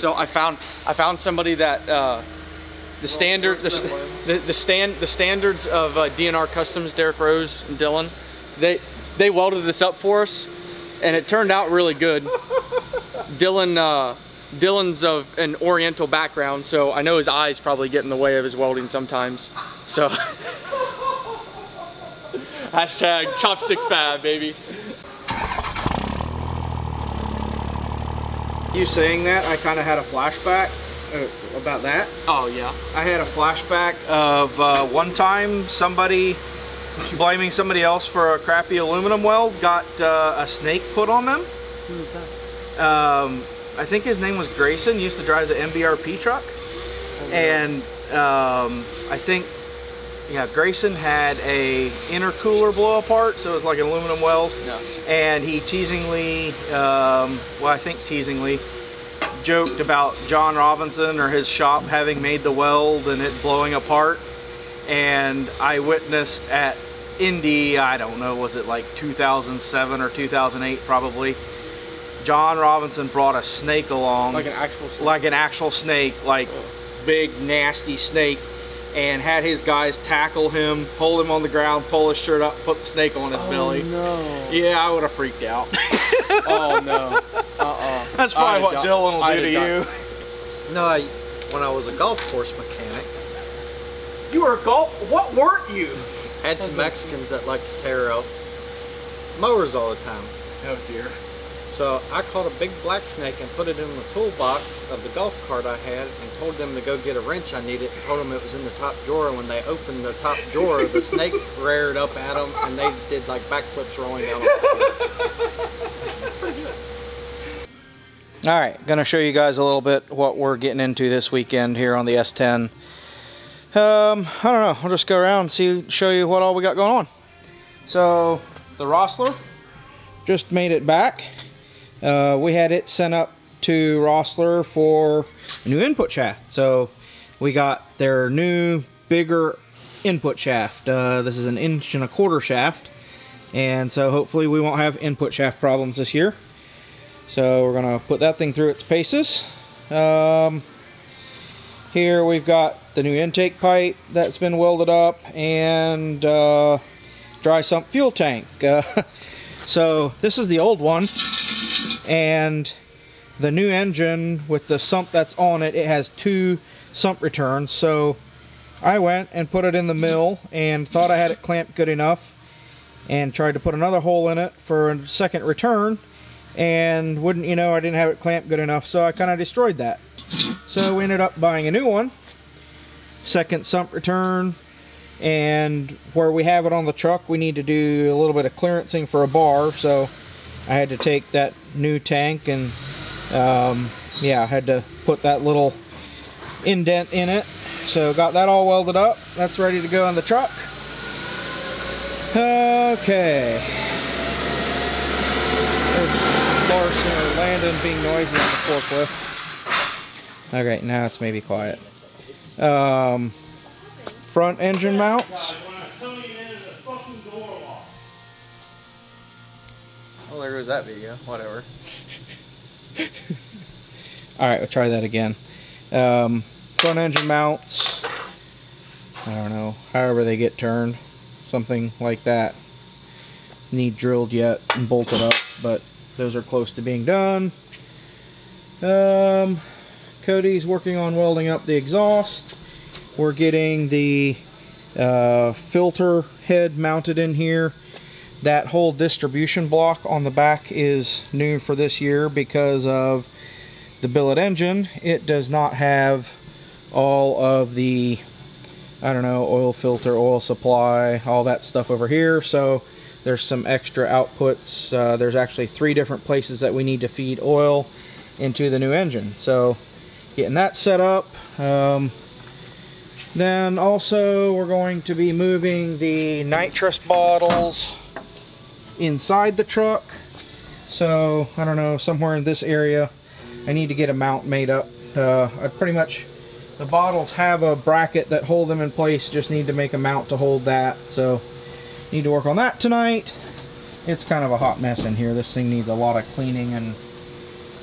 So I found somebody that the standards of DNR Customs, Derek Rose and Dylan, they welded this up for us, and it turned out really good. Dylan's of an Oriental background, so I know his eyes probably get in the way of his welding sometimes. So hashtag chopstick fab, baby. You saying that, I kind of had a flashback about that. Oh yeah. I had a flashback of one time somebody blaming somebody else for a crappy aluminum weld got a snake put on them. Who was that? I think his name was Grayson. He used to drive the MBRP truck. And I think, yeah, Grayson had a intercooler blow apart, so it was like an aluminum weld. Yeah. And he teasingly, well, I think teasingly, joked about John Robinson or his shop having made the weld and it blowing apart. And I witnessed at Indy, I don't know, was it like 2007 or 2008 probably, John Robinson brought a snake along. Like an actual snake? Like an actual snake, like big nasty snake, and had his guys tackle him, hold him on the ground, pull his shirt up, put the snake on his belly. No. Yeah, I would have freaked out. Oh no. That's probably what Dylan will do to you. No, when I was a golf course mechanic. You were a golf, what weren't you? Had some Mexicans that like to tear up mowers all the time. Oh dear. So I caught a big black snake and put it in the toolbox of the golf cart I had and told them to go get a wrench I needed and told them it was in the top drawer. When they opened the top drawer, the snake reared up at them and they did like backflips rolling down on the field. All right, gonna show you guys a little bit what we're getting into this weekend here on the S10. I don't know, I'll just go around and show you what all we got going on. So the Rossler just made it back. We had it sent up to Rossler for a new input shaft. So we got their new, bigger input shaft. This is an 1.25 inch shaft. And so hopefully we won't have input shaft problems this year. So we're gonna put that thing through its paces. Here we've got the new intake pipe that's been welded up and dry sump fuel tank. So this is the old one, and the new engine with the sump that's on it, it has 2 sump returns. So I went and put it in the mill and thought I had it clamped good enough and tried to put another hole in it for a second return, and wouldn't you know, I didn't have it clamped good enough, so I kind of destroyed that. So we ended up buying a new one, second sump return, and where we have it on the truck we need to do a little bit of clearancing for a bar, so I had to take that new tank and yeah, I had to put that little indent in it. So got that all welded up, that's ready to go on the truck. Okay, there's Larson or Landon being noisy on the forklift. Okay, now it's maybe quiet. Front engine mounts. Well, there goes that video. Whatever. Alright, we'll try that again. Front engine mounts. I don't know, however they get turned. Something like that. Need drilled yet and bolted up, but those are close to being done. Cody's working on welding up the exhaust. We're getting the filter head mounted in here. That whole distribution block on the back is new for this year because of the billet engine. It does not have all of the, I don't know, oil filter, oil supply, all that stuff over here. So there's some extra outputs. There's actually 3 different places that we need to feed oil into the new engine. So getting that set up. Then also we're going to be moving the nitrous bottles inside the truck. So I don't know, somewhere in this area I need to get a mount made up. I pretty much, the bottles have a bracket that hold them in place, just need to make a mount to hold that. So need to work on that tonight. It's kind of a hot mess in here. This thing needs a lot of cleaning and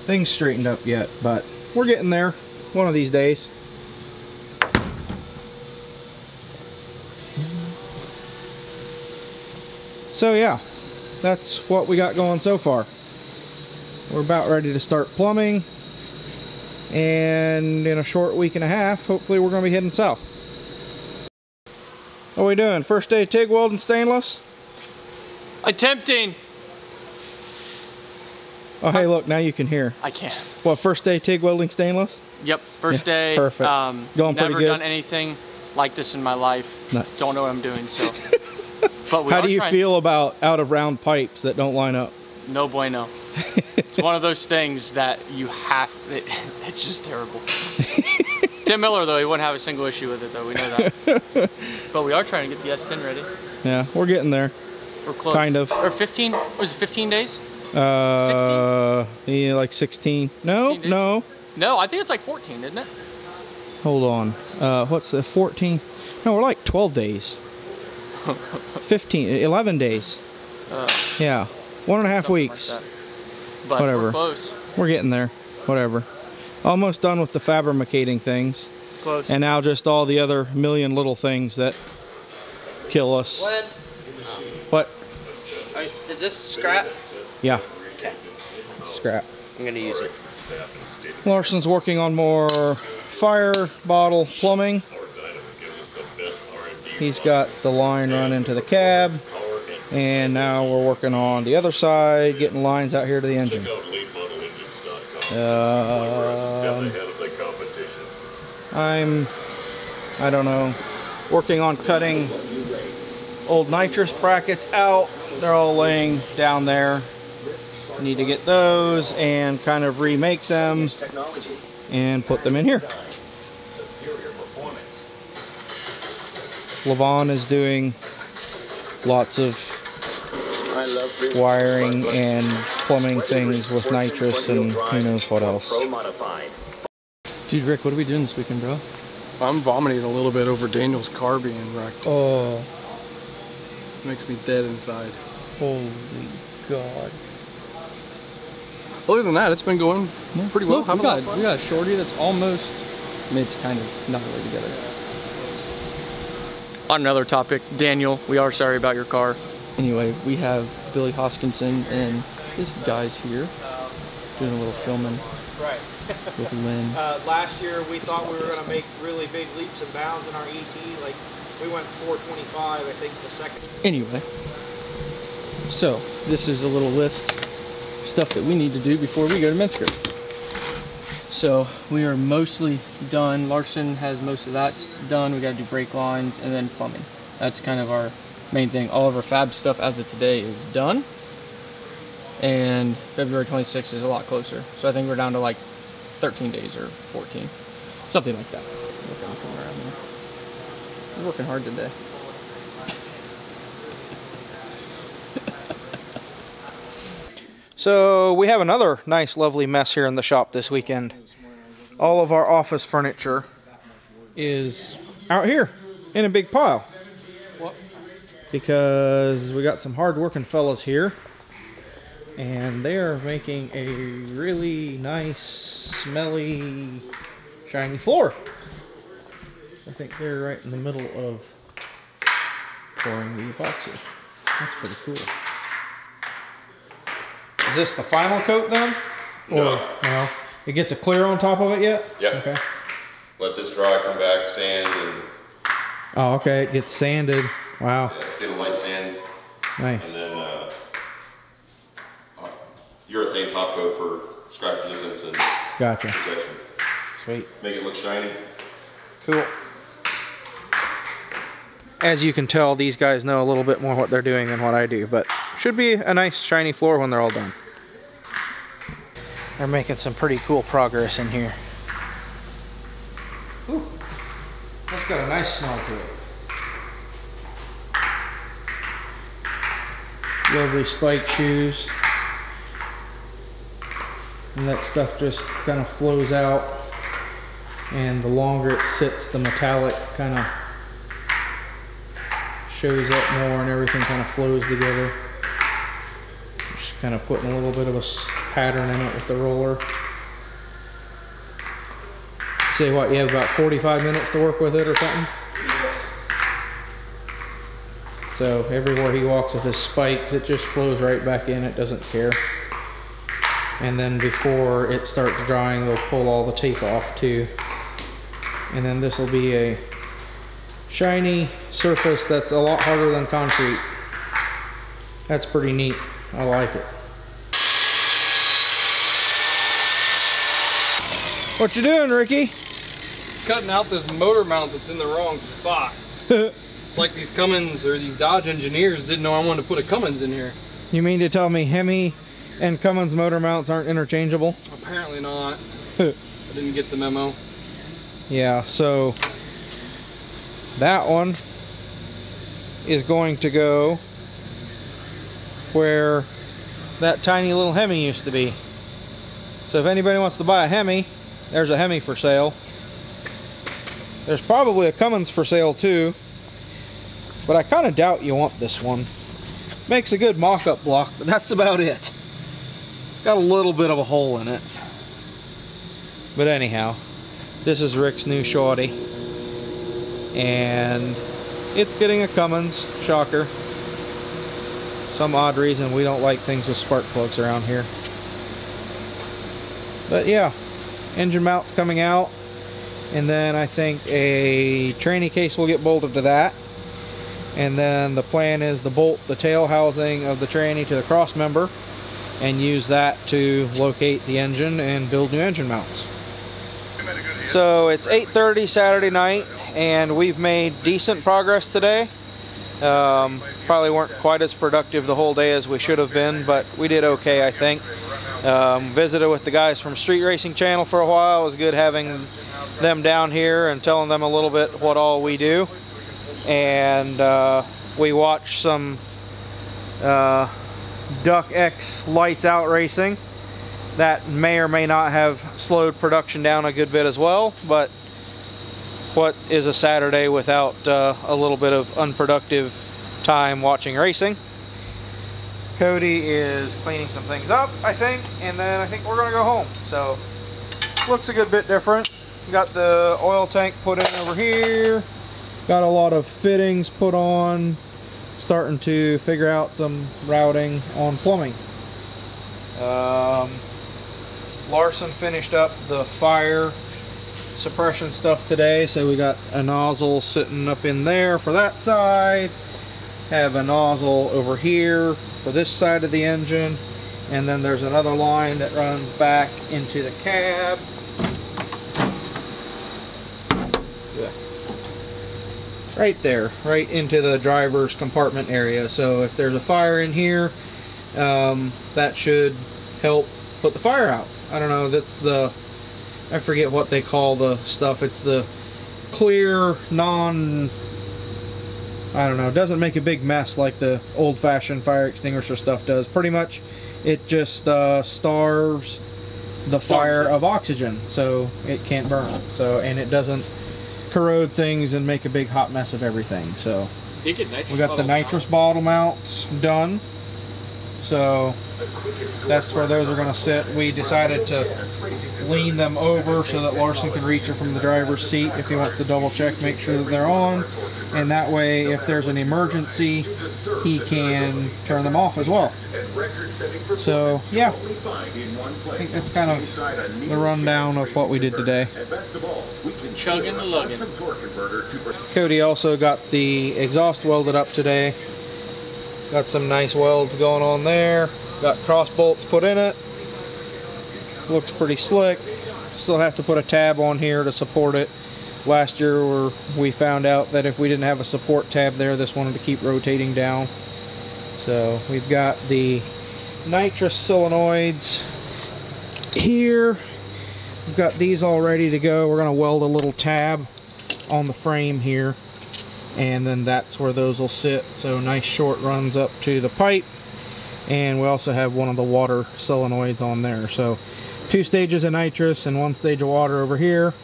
things straightened up yet, but we're getting there one of these days. So yeah, that's what we got going so far. We're about ready to start plumbing, and in a short week and a half, hopefully we're going to be heading south. What are we doing? First day TIG welding stainless? Attempting. Oh, hey, look, now you can hear. I can. What, first day TIG welding stainless? Yep, first day. Perfect. Going pretty never good? done anything like this in my life. Nice. Don't know what I'm doing, so. But we How are do you trying. feel about out of round pipes that don't line up? No bueno. It's one of those things that you have, it's just terrible. Tim Miller, though, he wouldn't have a single issue with it, though, we know that. But we are trying to get the S10 ready. Yeah, we're getting there. We're close. Kind of. Or 15, was it 15 days? 16? Yeah, like 16. No, 16 days? no. No, I think it's like 14, isn't it? Hold on. What's the 14? No, we're like 12 days. 15, 11 days. Yeah, 1.5 weeks. Like that. But whatever. We're close. We're getting there. Whatever. Almost done with the fabricating things. Close. And now just all the other million little things that kill us. What? Is this scrap? Yeah. Okay. Scrap. I'm gonna use it. Larson's working on more fire bottle plumbing. He's got the line run into the cab, and now we're working on the other side, getting lines out here to the engine. I don't know, working on cutting old nitrous brackets out. They're all laying down there. Need to get those and kind of remake them and put them in here. Levon is doing lots of wiring and plumbing things with nitrous and who knows what else. Dude, Rick, what are we doing this weekend, bro? I'm vomiting a little bit over Daniel's car being wrecked. Oh, Makes me dead inside. holy God. Other than that, it's been going pretty well. Look, Having a lot of fun. we got a Shorty that's almost, I mean, it's kind of not really together. On another topic, Daniel, we are sorry about your car. Anyway, we have Billy Hoskinson and this guy's here doing a little filming Right. with Lynn. Last year we thought we were going to make really big leaps and bounds in our ET. Like we went 425, I think, the second. Anyway, so this is a little list of stuff that we need to do before we go to Minsker. So we are mostly done. Larson has most of that done. We got to do brake lines and then plumbing. That's kind of our main thing. All of our fab stuff as of today is done. And February 26th is a lot closer. So I think we're down to like 13 days or 14. Something like that. Look at him coming around there. He's working hard today. So we have another nice lovely mess here in the shop this weekend. All of our office furniture is out here in a big pile. What? Because we got some hard working fellas here and they are making a really nice, smelly, shiny floor. I think they're right in the middle of pouring the epoxy. That's pretty cool. Is this the final coat then? No. Or, no? It gets a clear on top of it yet? Yep. Okay. Let this dry, come back, sand, and Oh, okay. It gets sanded. Wow. get a light sand, Nice. and then urethane top coat for scratch resistance and Gotcha. protection. Sweet. Make it look shiny. Cool. As you can tell, these guys know a little bit more what they're doing than what I do, but should be a nice shiny floor when they're all done. They're making some pretty cool progress in here. Ooh, that's got a nice smell to it. Lovely spike shoes. And that stuff just kind of flows out. And the longer it sits, the metallic kind of shows up more and everything kind of flows together. Just kind of putting a little bit of a pattern in it with the roller. Say what, you have about 45 minutes to work with it or something? Yes. So everywhere he walks with his spikes, it just flows right back in, it doesn't care. And then before it starts drying, they'll pull all the tape off too. And then this will be a shiny surface that's a lot harder than concrete. That's pretty neat. I like it. What you doing, Ricky? Cutting out this motor mount that's in the wrong spot. It's like these Cummins or these Dodge engineers didn't know I wanted to put a Cummins in here. You mean to tell me Hemi and Cummins motor mounts aren't interchangeable? Apparently not. I didn't get the memo. Yeah, so that one is going to go where that tiny little Hemi used to be. So if anybody wants to buy a Hemi, there's a Hemi for sale. There's probably a Cummins for sale too, but I kind of doubt you want this one. Makes a good mock-up block, but that's about it. It's got a little bit of a hole in it. But anyhow, this is Rick's new Shorty, and it's getting a Cummins, shocker. Some odd reason we don't like things with spark plugs around here. But yeah, engine mount's coming out, and then I think a tranny case will get bolted to that. And then the plan is to bolt the tail housing of the tranny to the cross member and use that to locate the engine and build new engine mounts. So it's 8:30 Saturday night, and we've made decent progress today. Probably weren't quite as productive the whole day as we should have been, but we did okay, I think. Visited with the guys from Street Racing Channel for a while. It was good having them down here and telling them a little bit what all we do. And we watched some Duck X Lights Out racing. That may or may not have slowed production down a good bit as well, but what is a Saturday without a little bit of unproductive time watching racing? Cody is cleaning some things up, I think, and then I think we're gonna go home. So looks a good bit different. Got the oil tank put in over here, got a lot of fittings put on, starting to figure out some routing on plumbing. Larson finished up the fire suppression stuff today, so we got a nozzle sitting up in there for that side, have a nozzle over here for this side of the engine, and then there's another line that runs back into the cab. Right there, right into the driver's compartment area. So if there's a fire in here, that should help put the fire out. I don't know, that's the, I forget what they call the stuff. It's the clear, I don't know, it doesn't make a big mess like the old-fashioned fire extinguisher stuff does. Pretty much it just starves the fire of oxygen, so it can't burn. So, and it doesn't corrode things and make a big hot mess of everything. So we got the nitrous bottle mounts done, so that's where those are going to sit. We decided to lean them over so that Larson can reach it from the driver's seat if he wants to double check, make sure that they're on, and that way if there's an emergency he can turn them off as well. So yeah, I think that's kind of the rundown of what we did today. Chugging and lugging. Cody also got the exhaust welded up today. Got some nice welds going on there. Got cross bolts put in it. Looks pretty slick. Still have to put a tab on here to support it. Last year we found out that if we didn't have a support tab there, this wanted to keep rotating down. So we've got the nitrous solenoids here. We've got these all ready to go. We're going to weld a little tab on the frame here, and then that's where those will sit. So nice short runs up to the pipe, and we also have one of the water solenoids on there. So 2 stages of nitrous and 1 stage of water over here,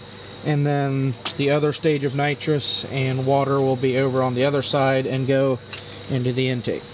and then the other stage of nitrous and water will be over on the other side and go into the intake.